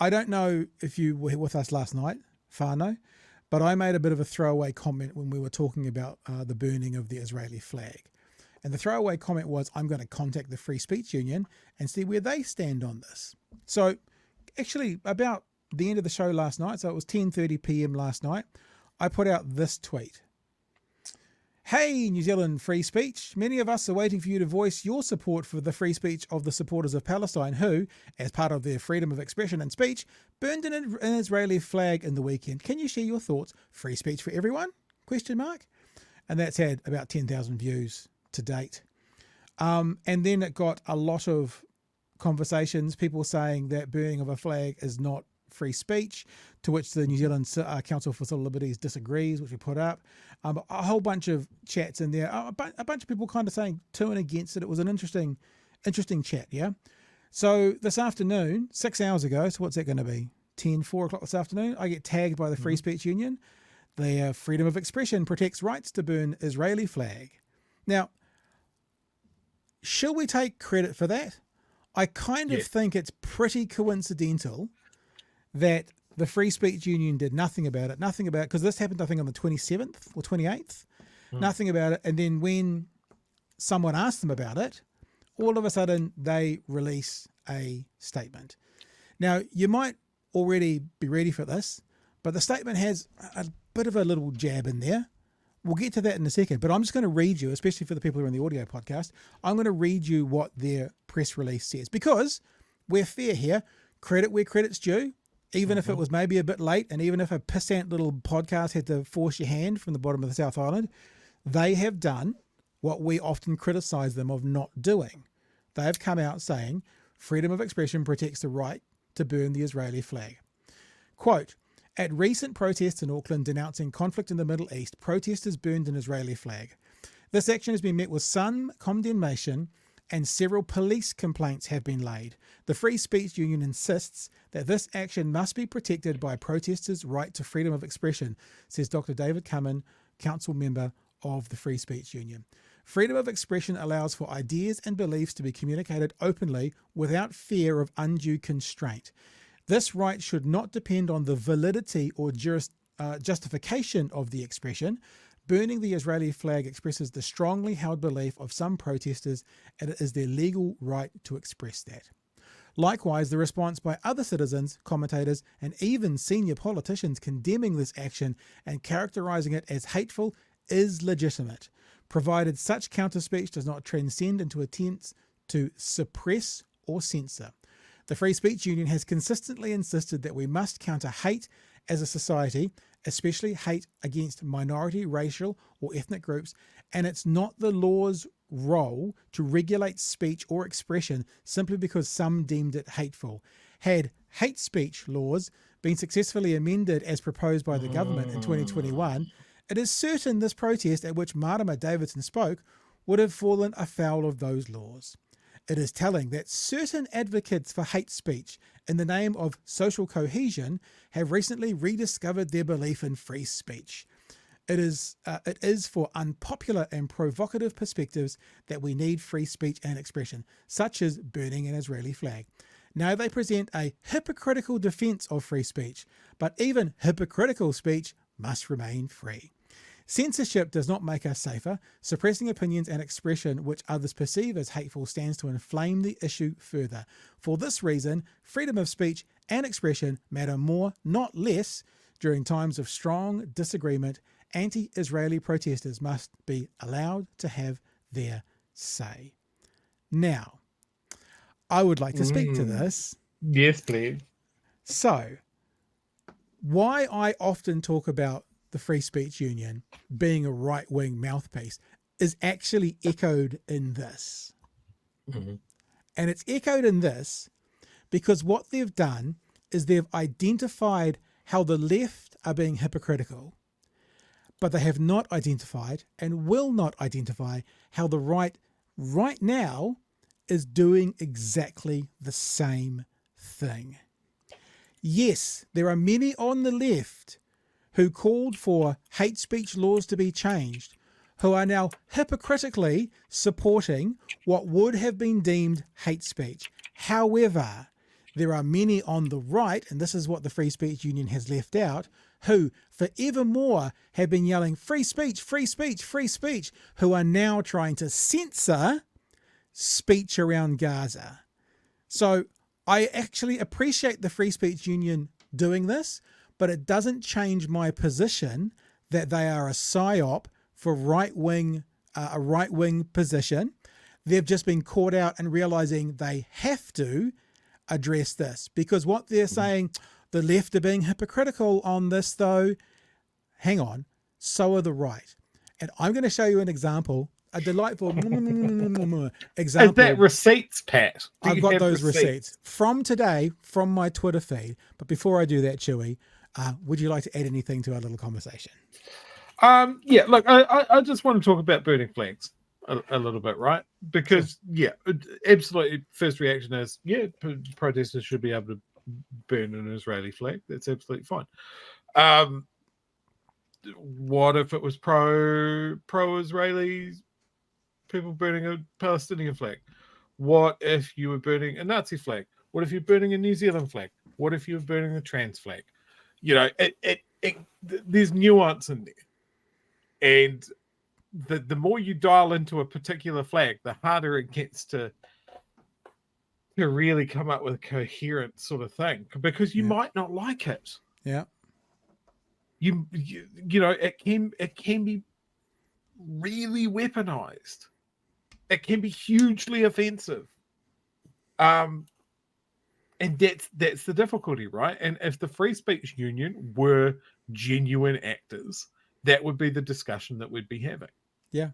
I don't know if you were with us last night, Fano, but I made a bit of a throwaway comment when we were talking about the burning of the Israeli flag. And the throwaway comment was, I'm going to contact the Free Speech Union and see where they stand on this. So actually about the end of the show last night, so it was 10:30 p.m. last night, I put out this tweet. Hey, New Zealand free speech. Many of us are waiting for you to voice your support for the free speech of the supporters of Palestine who, as part of their freedom of expression and speech, burned an Israeli flag in the weekend. Can you share your thoughts? Free speech for everyone? ? And that's had about 10,000 views to date. And then it got a lot of conversations, people saying that burning of a flag is not free speech, to which the New Zealand Council for Civil Liberties disagrees, which we put up. A whole bunch of chats in there, a bunch of people kind of saying to and against it. It was an interesting chat, yeah? So this afternoon, 6 hours ago, so what's that going to be? 4 o'clock this afternoon, I get tagged by the Free Speech Union. Their freedom of expression protects rights to burn Israeli flag. Now, should we take credit for that? I kind of think it's pretty coincidental that the Free Speech Union did nothing about it, because this happened, I think, on the 27th or 28th, nothing about it. And then when someone asked them about it, all of a sudden they release a statement. Now, you might already be ready for this, but the statement has a bit of a little jab in there. We'll get to that in a second, but I'm just going to read you, especially for the people who are in the audio podcast, I'm going to read you what their press release says, because we're fair here, credit where credit's due. Even if it was maybe a bit late, and even if a pissant little podcast had to force your hand from the bottom of the South Island, they have done what we often criticise them of not doing. They have come out saying, freedom of expression protects the right to burn the Israeli flag. Quote, at recent protests in Auckland denouncing conflict in the Middle East, protesters burned an Israeli flag. This action has been met with some condemnation, and several police complaints have been laid. The Free Speech Union insists that this action must be protected by protesters' right to freedom of expression, says Dr. David Cummin, council member of the Free Speech Union. Freedom of expression allows for ideas and beliefs to be communicated openly without fear of undue constraint. This right should not depend on the validity or justification of the expression. Burning the Israeli flag expresses the strongly held belief of some protesters, and it is their legal right to express that. Likewise, the response by other citizens, commentators, and even senior politicians condemning this action and characterising it as hateful is legitimate, provided such counter-speech does not transcend into attempts to suppress or censor. The Free Speech Union has consistently insisted that we must counter hate as a society, especially hate against minority, racial, or ethnic groups, and it's not the law's role to regulate speech or expression simply because some deemed it hateful. Had hate speech laws been successfully amended as proposed by the government in 2021, it is certain this protest at which Marama Davidson spoke would have fallen afoul of those laws. It is telling that certain advocates for hate speech in the name of social cohesion have recently rediscovered their belief in free speech. It is for unpopular and provocative perspectives that we need free speech and expression, such as burning an Israeli flag. Now they present a hypocritical defence of free speech, but even hypocritical speech must remain free. Censorship does not make us safer. Suppressing opinions and expression which others perceive as hateful stands to inflame the issue further. For this reason, freedom of speech and expression matter more, not less. During times of strong disagreement, anti-Israeli protesters must be allowed to have their say. Now, I would like to speak to this. Yes, please. So, why I often talk about the Free Speech Union being a right-wing mouthpiece is actually echoed in this. And it's echoed in this because what they've done is they've identified how the left are being hypocritical, but they have not identified and will not identify how the right now is doing exactly the same thing. Yes, there are many on the left who called for hate speech laws to be changed, who are now hypocritically supporting what would have been deemed hate speech. However, there are many on the right, and this is what the Free Speech Union has left out, who forevermore have been yelling free speech, free speech, free speech, who are now trying to censor speech around Gaza. So I actually appreciate the Free Speech Union doing this, but it doesn't change my position that they are a psyop for a right-wing position. They've just been caught out and realizing they have to address this, because what they're saying, the left are being hypocritical on this though. Hang on, so are the right. And I'm going to show you an example, a delightful example. Is that receipts, Pat? I've got those receipts from today from my Twitter feed. But before I do that, Chewy, would you like to add anything to our little conversation? Yeah, look, I just want to talk about burning flags a little bit, right? Because, yeah, absolutely, first reaction is, yeah, protesters should be able to burn an Israeli flag. That's absolutely fine. What if it was pro-Israeli people burning a Palestinian flag? What if you were burning a Nazi flag? What if you're burning a New Zealand flag? What if you were burning a trans flag? You know, there's nuance in there. And the more you dial into a particular flag, the harder it gets to really come up with a coherent sort of thing, because you might not like it. Yeah. You know, it can be really weaponized. It can be hugely offensive. And that's the difficulty, right? And if the Free Speech Union were genuine actors, that would be the discussion that we'd be having. Yeah.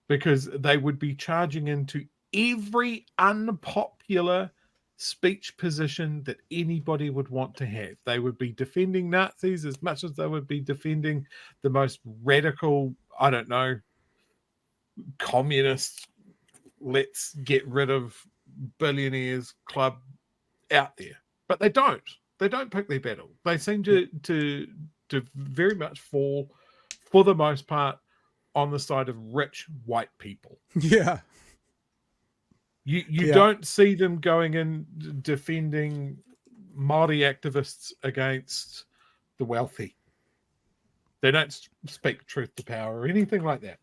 Because they would be charging into every unpopular speech position that anybody would want to have. They would be defending Nazis as much as they would be defending the most radical, I don't know, communist, let's get rid of billionaires club out there. But they don't. They don't pick their battle. They seem to very much fall, for the most part, on the side of rich white people. Yeah. You don't see them going in defending Māori activists against the wealthy. They don't speak truth to power or anything like that.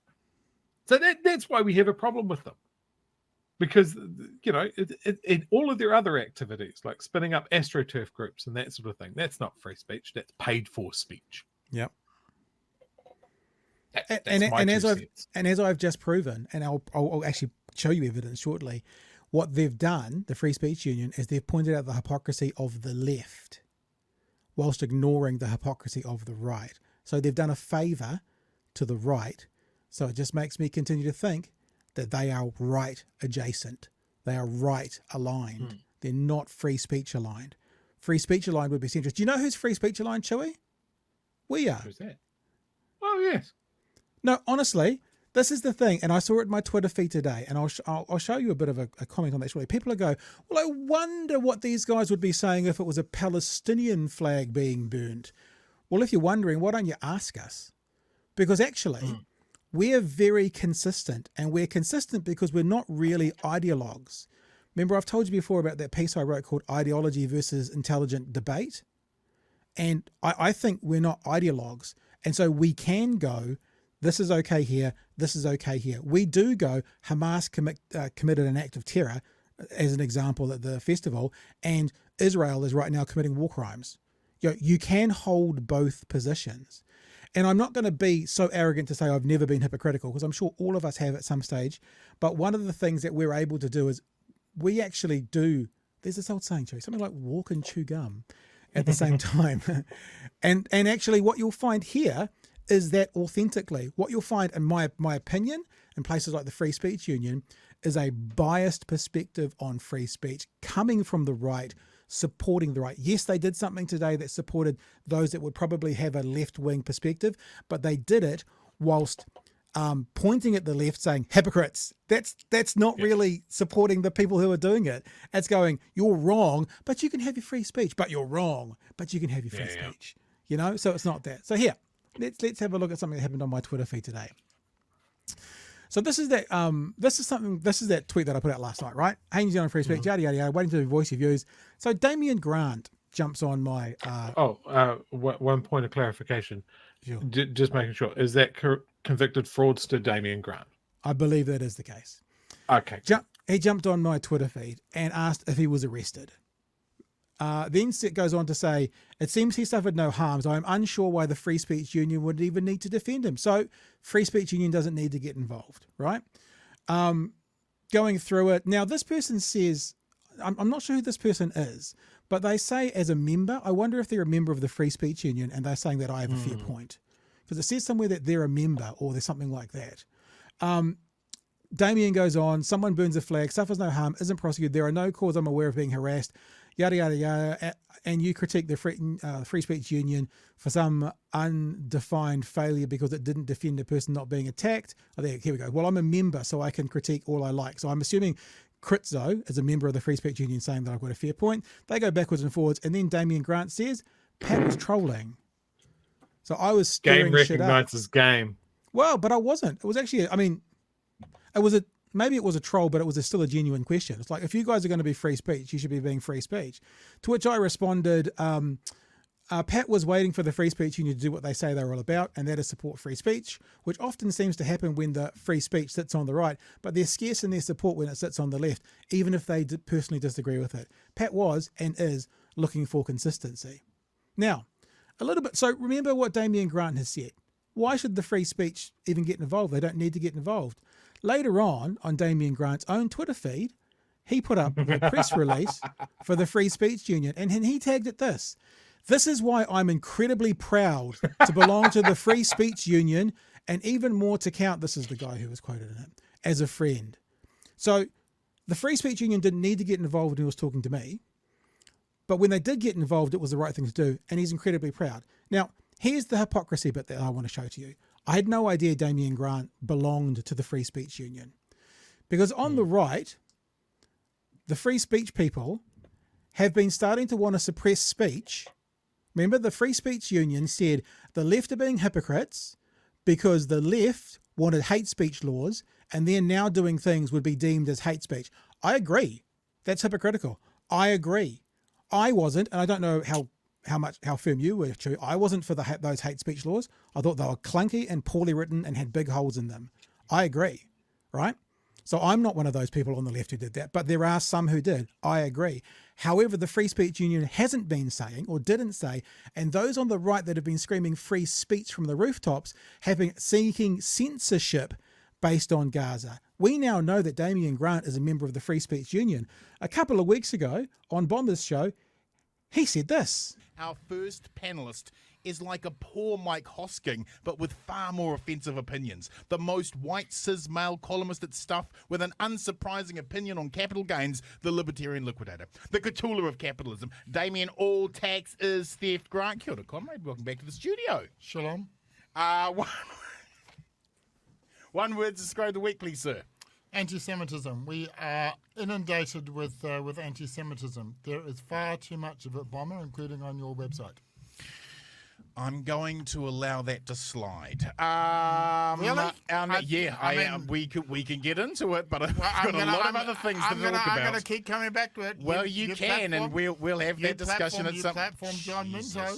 So that's why we have a problem with them. Because, you know, in all of their other activities, like spinning up AstroTurf groups and that sort of thing, that's not free speech. That's paid for speech. Yep. And as I've just proven, and I'll actually show you evidence shortly, what they've done, the Free Speech Union, is they've pointed out the hypocrisy of the left whilst ignoring the hypocrisy of the right. So they've done a favour to the right. So it just makes me continue to think that they are right adjacent. They are right aligned. They're not free speech aligned. Free speech aligned would be centrist. Do you know who's free speech aligned, Chewy? We are. Who's that? Oh, yes. No, honestly, this is the thing, and I saw it in my Twitter feed today, and I'll show you a bit of a comment on that shortly. People go, well, I wonder what these guys would be saying if it was a Palestinian flag being burnt. Well, if you're wondering, why don't you ask us? Because actually, we're very consistent, and we're consistent because we're not really ideologues. Remember, I've told you before about that piece I wrote called Ideology versus Intelligent Debate, and I think we're not ideologues, and so we can go, this is okay here, this is okay here. We do go, Hamas committed an act of terror, as an example at the festival, and Israel is right now committing war crimes. You can hold both positions. And I'm not going to be so arrogant to say I've never been hypocritical, because I'm sure all of us have at some stage. But one of the things that we're able to do is we actually do, there's this old saying, something like walk and chew gum at the same time. And actually what you'll find here is that authentically, what you'll find, in my opinion, in places like the Free Speech Union, is a biased perspective on free speech coming from the right, supporting the right. Yes, they did something today that supported those that would probably have a left-wing perspective, but they did it whilst pointing at the left saying, hypocrites. That's not really supporting the people who are doing it. It's going, you're wrong, but you can have your free speech, but you're wrong, but you can have your free speech. You know, so it's not that. So here, let's have a look at something that happened on my Twitter feed today. So this is that tweet that I put out last night, right? Hey, New Zealand free speech, yada yada yada, waiting to voice your views. So Damien Grant jumps on my one point of clarification. Sure. Just making sure, is that convicted fraudster Damien Grant? I believe that is the case. Okay. He jumped on my Twitter feed and asked if he was arrested. Then it goes on to say, it seems he suffered no harm, so I'm unsure why the Free Speech Union would even need to defend him. So Free Speech Union doesn't need to get involved, right? Going through it. Now, this person says, I'm not sure who this person is, but they say as a member, I wonder if they're a member of the Free Speech Union and they're saying that I have a fair point. Because it says somewhere that they're a member or there's something like that. Damien goes on, someone burns a flag, suffers no harm, isn't prosecuted, there are no cause I'm aware of being harassed, yada, yada, yada, and you critique the Free Speech Union for some undefined failure because it didn't defend a person not being attacked. Oh, here we go. Well, I'm a member, so I can critique all I like. So I'm assuming Critzo is a member of the Free Speech Union saying that I've got a fair point. They go backwards and forwards, and then Damien Grant says, Pat was trolling. So I was stirring shit up. Game recognizes game. Well, but I wasn't. It was actually, maybe it was a troll, but it was still a genuine question. It's like, if you guys are going to be free speech, you should be being free speech. To which I responded, Pat was waiting for the Free Speech Union to do what they say they're all about, and that is support free speech, which often seems to happen when the free speech sits on the right, but they're scarce in their support when it sits on the left, even if they personally disagree with it. Pat was and is looking for consistency. Now, a little bit. So remember what Damien Grant has said. Why should the free speech even get involved? They don't need to get involved. Later on Damien Grant's own Twitter feed, he put up a press release for the Free Speech Union, and he tagged it this. This is why I'm incredibly proud to belong to the Free Speech Union, and even more to count, this is the guy who was quoted in it, as a friend. So the Free Speech Union didn't need to get involved when he was talking to me, but when they did get involved, it was the right thing to do, and he's incredibly proud. Now, here's the hypocrisy bit that I want to show to you. I had no idea Damien Grant belonged to the Free Speech Union. Because on the right, the free speech people have been starting to want to suppress speech. Remember, the Free Speech Union said the left are being hypocrites because the left wanted hate speech laws, and they're now doing things would be deemed as hate speech. I agree. That's hypocritical. I agree. I wasn't, and I don't know how firm you were, Chu. I wasn't for those hate speech laws. I thought they were clunky and poorly written and had big holes in them. I agree, right? So I'm not one of those people on the left who did that, but there are some who did. I agree. However, the Free Speech Union hasn't been saying or didn't say, and those on the right that have been screaming free speech from the rooftops have been seeking censorship based on Gaza. We now know that Damien Grant is a member of the Free Speech Union. A couple of weeks ago on Bomber's show, he said this. Our first panellist is like a poor Mike Hosking, but with far more offensive opinions. The most white cis male columnist at Stuff with an unsurprising opinion on capital gains, the libertarian liquidator. The Cthulhu of capitalism. Damien, all tax is theft. Grant, kia ora, comrade. Welcome back to the studio. Shalom. One word to describe the week, please, sir. Anti-Semitism. We are inundated with anti-Semitism. There is far too much of it, Bomber, including on your website. I'm going to allow that to slide. Really? We can get into it, but I've got a lot of other things to talk about. I'm going to keep coming back to it. Well, you can, and we'll have that discussion at some. You platform John Minto.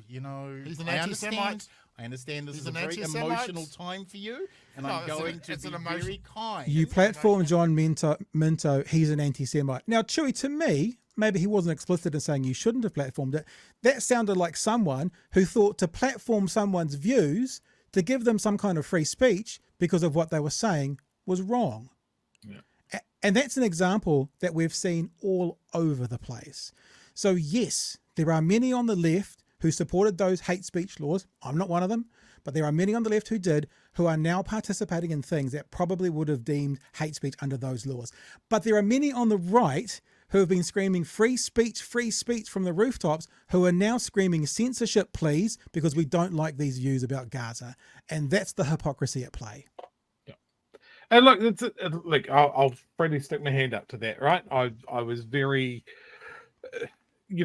He's an anti-Semite. I understand this is a very emotional time for you, and I'm going to be very kind. You platform John Minto, he's an anti-Semite. Now, Chewy, to me, maybe he wasn't explicit in saying you shouldn't have platformed it. That sounded like someone who thought to platform someone's views, to give them some kind of free speech because of what they were saying, was wrong. Yeah. And that's an example that we've seen all over the place. So yes, there are many on the left who supported those hate speech laws. I'm not one of them, but there are many on the left who did, who are now participating in things that probably would have deemed hate speech under those laws. But there are many on the right who have been screaming free speech from the rooftops, who are now screaming censorship, please, because we don't like these views about Gaza. And that's the hypocrisy at play. Yeah. And look, I'll freely stick my hand up to that, right? I was very...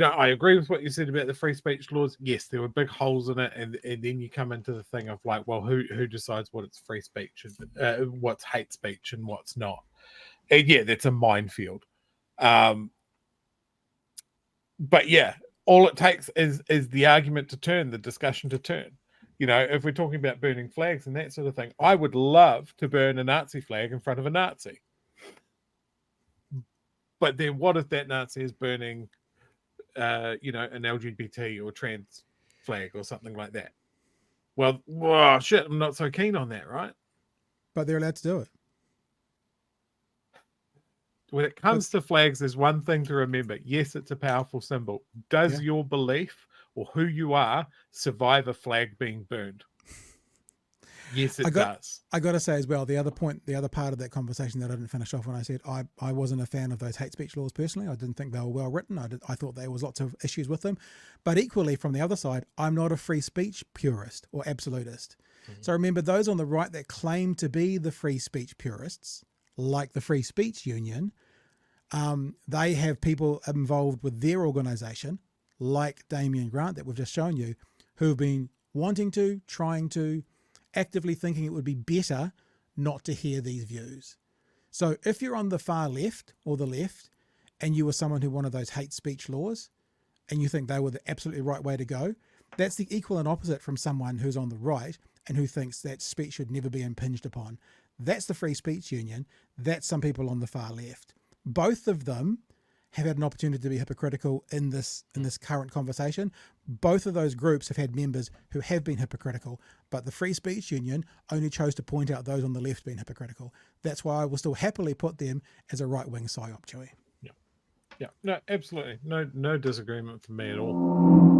I agree with what you said about the free speech laws. Yes, there were big holes in it, and then you come into the thing of like, well, who decides what it's free speech and what's hate speech and what's not? And yeah, that's a minefield. But yeah, all it takes is the argument to turn, the discussion to turn. If we're talking about burning flags and that sort of thing, I would love to burn a Nazi flag in front of a Nazi. But then what if that Nazi is burning, an LGBT or trans flag or something like that? Well, shit, I'm not so keen on that, right? But they're allowed to do it. When it comes to flags, there's one thing to remember. Yes, it's a powerful symbol. Does your belief or who you are survive a flag being burned? Yes, it does. I got to say as well, the other part of that conversation that I didn't finish off when I said I wasn't a fan of those hate speech laws personally. I didn't think they were well written. I thought there was lots of issues with them. But equally, from the other side, I'm not a free speech purist or absolutist. Mm-hmm. So remember, those on the right that claim to be the free speech purists, like the Free Speech Union, they have people involved with their organisation, like Damien Grant that we've just shown you, who have been trying to, actively thinking it would be better not to hear these views. So if you're on the far left or the left and you were someone who wanted those hate speech laws and you think they were the absolutely right way to go, that's the equal and opposite from someone who's on the right and who thinks that speech should never be impinged upon. That's the Free Speech Union. That's some people on the far left. Both of them have had an opportunity to be hypocritical in this current conversation. Both of those groups have had members who have been hypocritical, but the Free Speech Union only chose to point out those on the left being hypocritical. That's why I will still happily put them as a right-wing psyop, Chewy. Yeah, no, absolutely. No disagreement from me at all.